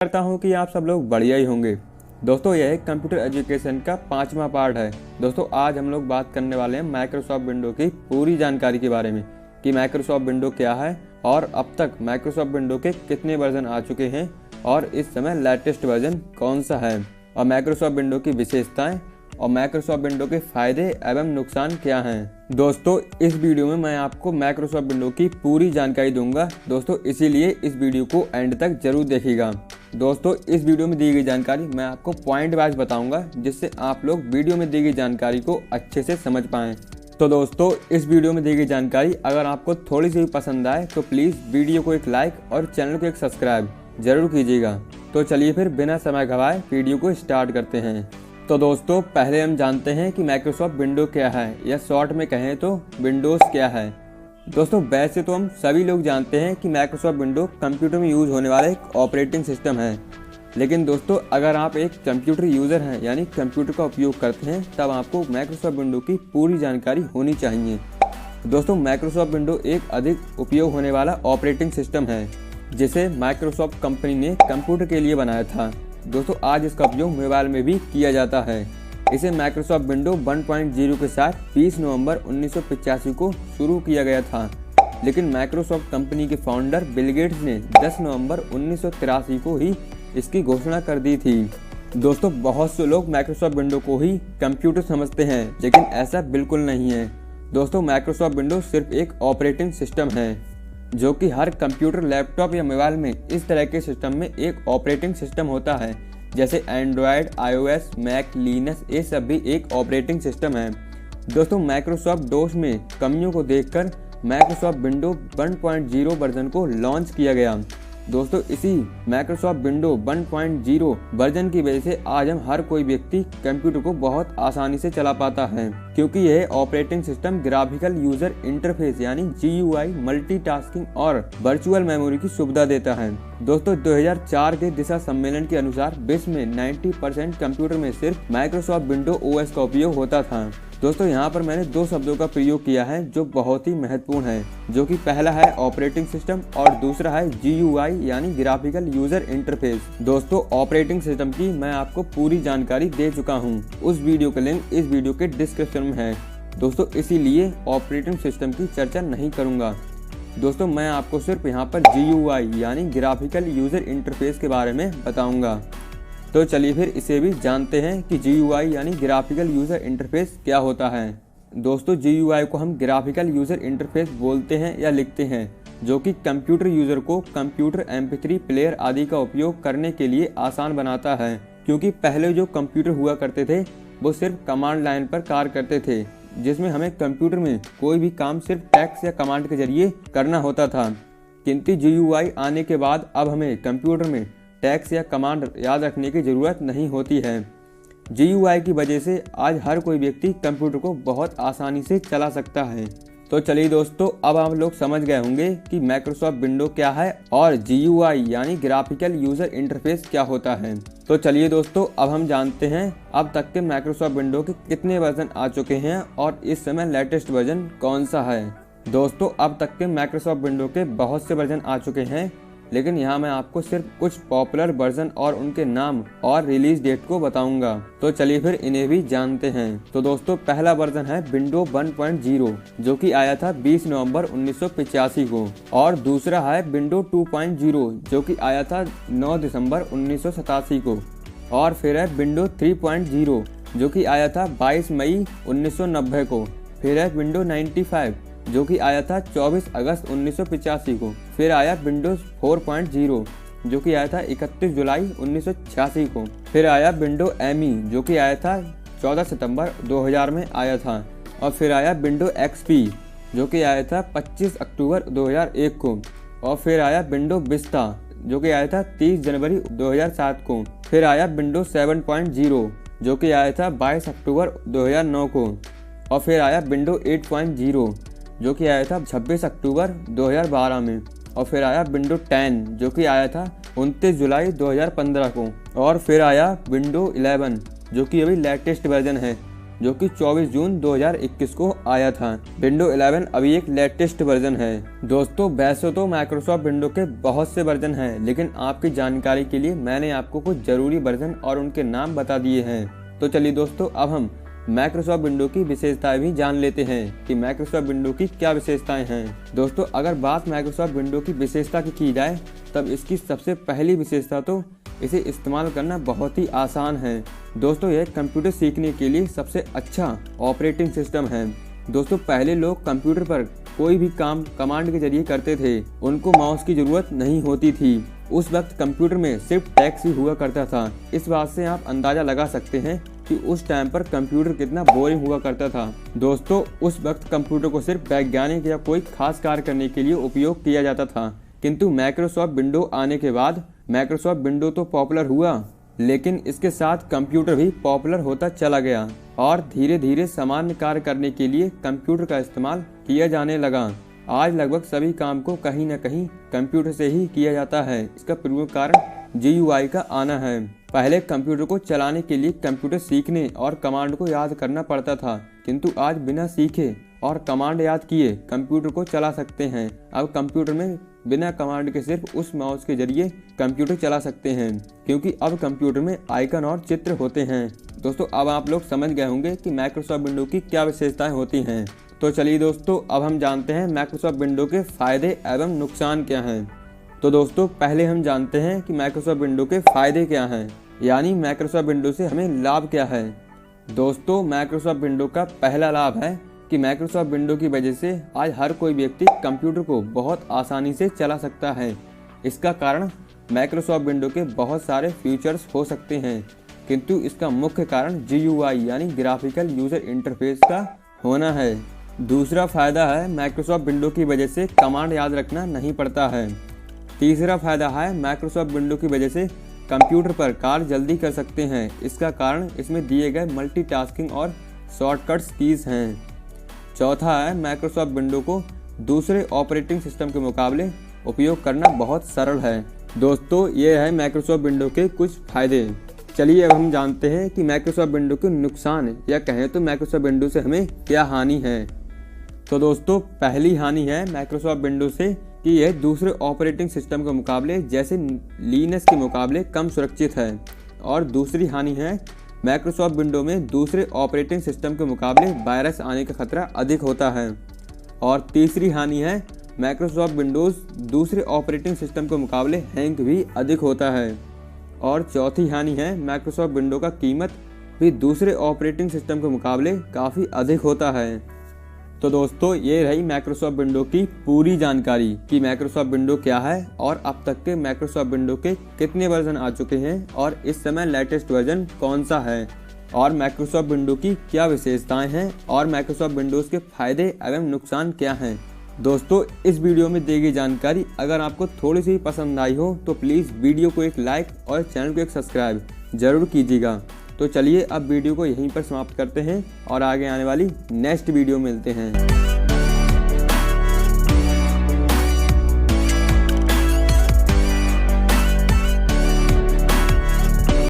करता हूँ कि आप सब लोग बढ़िया ही होंगे। दोस्तों यह एक कंप्यूटर एजुकेशन का 5वां पार्ट है। दोस्तों आज हम लोग बात करने वाले हैं माइक्रोसॉफ्ट विंडो की पूरी जानकारी के बारे में कि माइक्रोसॉफ्ट विंडो क्या है और अब तक माइक्रोसॉफ्ट विंडो के कितने वर्जन आ चुके हैं और इस समय लेटेस्ट वर्जन कौन सा है और माइक्रोसॉफ्ट विंडो की विशेषताएं और माइक्रोसॉफ्ट विंडो के फायदे एवं नुकसान क्या हैं। दोस्तों इस वीडियो में मैं आपको माइक्रोसॉफ्ट विंडो की पूरी जानकारी दूंगा। दोस्तों इसीलिए इस वीडियो को एंड तक जरूर देखिएगा। दोस्तों इस वीडियो में दी गई जानकारी मैं आपको पॉइंट वाइज बताऊंगा जिससे आप लोग वीडियो में दी गई जानकारी को अच्छे से समझ पाएं। तो दोस्तों इस वीडियो में दी गई जानकारी अगर आपको थोड़ी सी भी पसंद आए तो प्लीज़ वीडियो को एक लाइक और चैनल को एक सब्सक्राइब जरूर कीजिएगा। तो चलिए फिर बिना समय गवाए वीडियो को स्टार्ट करते हैं। तो दोस्तों पहले हम जानते हैं कि माइक्रोसॉफ्ट विंडो क्या है या शॉर्ट में कहें तो विंडोज़ क्या है। दोस्तों वैसे तो हम सभी लोग जानते हैं कि माइक्रोसॉफ्ट विंडो कंप्यूटर में यूज़ होने वाला एक ऑपरेटिंग सिस्टम है, लेकिन दोस्तों अगर आप एक कंप्यूटर यूज़र हैं यानी कंप्यूटर का उपयोग करते हैं तब आपको माइक्रोसॉफ्ट विंडो की पूरी जानकारी होनी चाहिए। दोस्तों माइक्रोसॉफ्ट विंडो एक अधिक उपयोग होने वाला ऑपरेटिंग सिस्टम है जिसे माइक्रोसॉफ्ट कंपनी ने कंप्यूटर के लिए बनाया था। दोस्तों आज इसका उपयोग मोबाइल में भी किया जाता है। इसे माइक्रोसॉफ्ट विंडो 1.0 के साथ 20 नवंबर 1985 को शुरू किया गया था, लेकिन माइक्रोसॉफ्ट कंपनी के फाउंडर बिल गेट्स ने 10 नवंबर 1983 को ही इसकी घोषणा कर दी थी। दोस्तों बहुत से लोग माइक्रोसॉफ्ट विंडो को ही कंप्यूटर समझते हैं, लेकिन ऐसा बिल्कुल नहीं है। दोस्तों माइक्रोसॉफ्ट विंडो सिर्फ एक ऑपरेटिंग सिस्टम है जो कि हर कंप्यूटर, लैपटॉप या मोबाइल में इस तरह के सिस्टम में एक ऑपरेटिंग सिस्टम होता है, जैसे एंड्रॉयड, iOS, मैक, लिनक्स, ये सब भी एक ऑपरेटिंग सिस्टम है। दोस्तों माइक्रोसॉफ्ट डोस में कमियों को देखकर माइक्रोसॉफ्ट विंडो 1.0 वर्जन को लॉन्च किया गया। दोस्तों इसी माइक्रोसॉफ्ट विंडो 1.0 वर्जन की वजह से आज हम हर कोई व्यक्ति कंप्यूटर को बहुत आसानी से चला पाता है, क्योंकि यह operating system graphical user interface यानी GUI, मल्टीटास्किंग और वर्चुअल मेमोरी की सुविधा देता है। दोस्तों 2004 के दिशा सम्मेलन के अनुसार विश्व में 90% कंप्यूटर में सिर्फ माइक्रोसॉफ्ट विंडो OS का उपयोग होता था। दोस्तों यहाँ पर मैंने दो शब्दों का प्रयोग किया है जो बहुत ही महत्वपूर्ण है, जो कि पहला है ऑपरेटिंग सिस्टम और दूसरा है GUI यानी ग्राफिकल यूजर इंटरफेस। दोस्तों ऑपरेटिंग सिस्टम की मैं आपको पूरी जानकारी दे चुका हूँ, उस वीडियो का लिंक इस वीडियो के डिस्क्रिप्शन में है। दोस्तों इसीलिए ऑपरेटिंग सिस्टम की चर्चा नहीं करूँगा। दोस्तों मैं आपको सिर्फ यहाँ पर GUI यानी ग्राफिकल यूजर इंटरफेस के बारे में बताऊँगा। तो चलिए फिर इसे भी जानते हैं कि GUI यानी ग्राफिकल यूज़र इंटरफेस क्या होता है। दोस्तों GUI को हम ग्राफिकल यूज़र इंटरफेस बोलते हैं या लिखते हैं, जो कि कंप्यूटर यूज़र को कंप्यूटर, MP3 प्लेयर आदि का उपयोग करने के लिए आसान बनाता है, क्योंकि पहले जो कंप्यूटर हुआ करते थे वो सिर्फ कमांड लाइन पर कार्य करते थे, जिसमें हमें कंप्यूटर में कोई भी काम सिर्फ टेक्स्ट या कमांड के जरिए करना होता था। किंतु GUI आने के बाद अब हमें कंप्यूटर में टेक्स्ट या कमांड याद रखने की ज़रूरत नहीं होती है। GUI की वजह से आज हर कोई व्यक्ति कंप्यूटर को बहुत आसानी से चला सकता है। तो चलिए दोस्तों अब आप लोग समझ गए होंगे कि माइक्रोसॉफ्ट विंडो क्या है और GUI यानी ग्राफिकल यूज़र इंटरफेस क्या होता है। तो चलिए दोस्तों अब हम जानते हैं अब तक के माइक्रोसॉफ्ट विंडो के कितने वर्जन आ चुके हैं और इस समय लेटेस्ट वर्जन कौन सा है। दोस्तों अब तक के माइक्रोसॉफ्ट विंडो के बहुत से वर्जन आ चुके हैं, लेकिन यहाँ मैं आपको सिर्फ कुछ पॉपुलर वर्जन और उनके नाम और रिलीज डेट को बताऊंगा। तो चलिए फिर इन्हें भी जानते हैं। तो दोस्तों पहला वर्जन है विंडो 1.0 जो कि आया था 20 नवंबर 1985 को, और दूसरा है विंडो 2.0 जो कि आया था 9 दिसंबर 1987 को, और फिर है विंडो 3.0 जो कि आया था 22 मई 1990 को, फिर है विंडो 95 जो कि आया था 24 अगस्त 1985 को, फिर आया विंडोज 4.0 जो कि आया था 31 जुलाई 1986 को, फिर आया विंडो ME जो कि आया था 14 सितंबर 2000 में आया था, और फिर आया विंडो XP जो कि आया था 25 अक्टूबर 2001 को, और फिर आया विंडो विस्ता जो कि आया था 30 जनवरी 2007 को, फिर आया विंडो 7.0 जो कि आया था 22 अक्टूबर 2009 को, और फिर आया विंडो 8.0 जो कि आया था 26 अक्टूबर 2012 में, और फिर आया विंडो 10 जो कि आया था 29 जुलाई 2015 को, और फिर आया विंडो 11 जो कि अभी लेटेस्ट वर्जन है जो कि 24 जून 2021 को आया था। विंडो 11 अभी एक लेटेस्ट वर्जन है। दोस्तों वैसे तो माइक्रोसॉफ्ट विंडो के बहुत से वर्जन हैं, लेकिन आपकी जानकारी के लिए मैंने आपको कुछ जरूरी वर्जन और उनके नाम बता दिए हैं। तो चलिए दोस्तों, अब हम माइक्रोसॉफ्ट विंडो की विशेषताएं भी जान लेते हैं कि माइक्रोसॉफ्ट विंडो की क्या विशेषताएं हैं। दोस्तों अगर बात माइक्रोसॉफ्ट विंडो की विशेषता की जाए, तब इसकी सबसे पहली विशेषता तो इसे इस्तेमाल करना बहुत ही आसान है। दोस्तों यह कंप्यूटर सीखने के लिए सबसे अच्छा ऑपरेटिंग सिस्टम है। दोस्तों पहले लोग कंप्यूटर पर कोई भी काम कमांड के जरिए करते थे, उनको माउस की जरूरत नहीं होती थी। उस वक्त कंप्यूटर में सिर्फ टेक्स्ट ही हुआ करता था। इस बात से आप अंदाजा लगा सकते हैं कि उस टाइम पर कंप्यूटर कितना बोरिंग हुआ करता था। दोस्तों उस वक्त कंप्यूटर को सिर्फ वैज्ञानिक या कोई खास कार्य करने के लिए उपयोग किया जाता था, किंतु माइक्रोसॉफ्ट विंडो आने के बाद माइक्रोसॉफ्ट विंडो तो पॉपुलर हुआ, लेकिन इसके साथ कंप्यूटर भी पॉपुलर होता चला गया और धीरे धीरे सामान्य कार्य करने के लिए कंप्यूटर का इस्तेमाल किया जाने लगा। आज लगभग सभी काम को कहीं न कहीं कंप्यूटर से ही किया जाता है। इसका प्रमुख कारण GUI का आना है। पहले कंप्यूटर को चलाने के लिए कंप्यूटर सीखने और कमांड को याद करना पड़ता था, किंतु आज बिना सीखे और कमांड याद किए कंप्यूटर को चला सकते हैं। अब कंप्यूटर में बिना कमांड के सिर्फ उस माउस के जरिए कंप्यूटर चला सकते हैं, क्योंकि अब कंप्यूटर में आइकन और चित्र होते हैं। दोस्तों अब आप लोग समझ गए होंगे कि माइक्रोसॉफ्ट विंडो की क्या विशेषताएं होती हैं। तो चलिए दोस्तों, अब हम जानते हैं माइक्रोसॉफ्ट विंडो के फायदे एवं नुकसान क्या हैं। तो दोस्तों पहले हम जानते हैं कि माइक्रोसॉफ्ट विंडो के फायदे क्या हैं, यानी माइक्रोसॉफ्ट विंडो से हमें लाभ क्या है। दोस्तों माइक्रोसॉफ्ट विंडो का पहला लाभ है कि माइक्रोसॉफ्ट विंडो की वजह से आज हर कोई व्यक्ति कंप्यूटर को बहुत आसानी से चला सकता है। इसका कारण माइक्रोसॉफ्ट विंडो के बहुत सारे फीचर्स हो सकते हैं, किंतु इसका मुख्य कारण GUI यानी ग्राफिकल यूजर इंटरफेस का होना है। दूसरा फायदा है माइक्रोसॉफ्ट विंडो की वजह से कमांड याद रखना नहीं पड़ता है। तीसरा फायदा है माइक्रोसॉफ्ट विंडो की वजह से कंप्यूटर पर कार्य जल्दी कर सकते हैं। इसका कारण इसमें दिए गए मल्टीटास्किंग और शॉर्टकट्स कीज हैं। चौथा है माइक्रोसॉफ्ट विंडो को दूसरे ऑपरेटिंग सिस्टम के मुकाबले उपयोग करना बहुत सरल है। दोस्तों ये है माइक्रोसॉफ्ट विंडो के कुछ फायदे। चलिए अब हम जानते हैं कि माइक्रोसॉफ्ट विंडो के नुकसान या कहें तो माइक्रोसॉफ्ट विंडो से हमें क्या हानि है। तो दोस्तों पहली हानि है माइक्रोसॉफ्ट विंडो से कि यह दूसरे ऑपरेटिंग सिस्टम के मुकाबले जैसे लिनक्स के मुकाबले कम सुरक्षित है। और दूसरी हानि है माइक्रोसॉफ्ट विंडो में दूसरे ऑपरेटिंग सिस्टम के मुकाबले वायरस आने का खतरा अधिक होता है। और तीसरी हानि है माइक्रोसॉफ्ट विंडोज़ दूसरे ऑपरेटिंग सिस्टम के मुकाबले हैंग भी अधिक होता है। और चौथी हानि है माइक्रोसॉफ्ट विंडो का कीमत भी दूसरे ऑपरेटिंग सिस्टम के मुकाबले काफ़ी अधिक होता है। तो दोस्तों ये रही माइक्रोसॉफ्ट विंडो की पूरी जानकारी कि माइक्रोसॉफ्ट विंडो क्या है और अब तक के माइक्रोसॉफ्ट विंडो के कितने वर्जन आ चुके हैं और इस समय लेटेस्ट वर्जन कौन सा है और माइक्रोसॉफ्ट विंडो की क्या विशेषताएं हैं और माइक्रोसॉफ्ट विंडोज़ के फायदे एवं नुकसान क्या हैं। दोस्तों इस वीडियो में दी गई जानकारी अगर आपको थोड़ी सी पसंद आई हो तो प्लीज़ वीडियो को एक लाइक और चैनल को एक सब्सक्राइब जरूर कीजिएगा। तो चलिए अब वीडियो को यहीं पर समाप्त करते हैं और आगे आने वाली नेक्स्ट वीडियो मिलते हैं।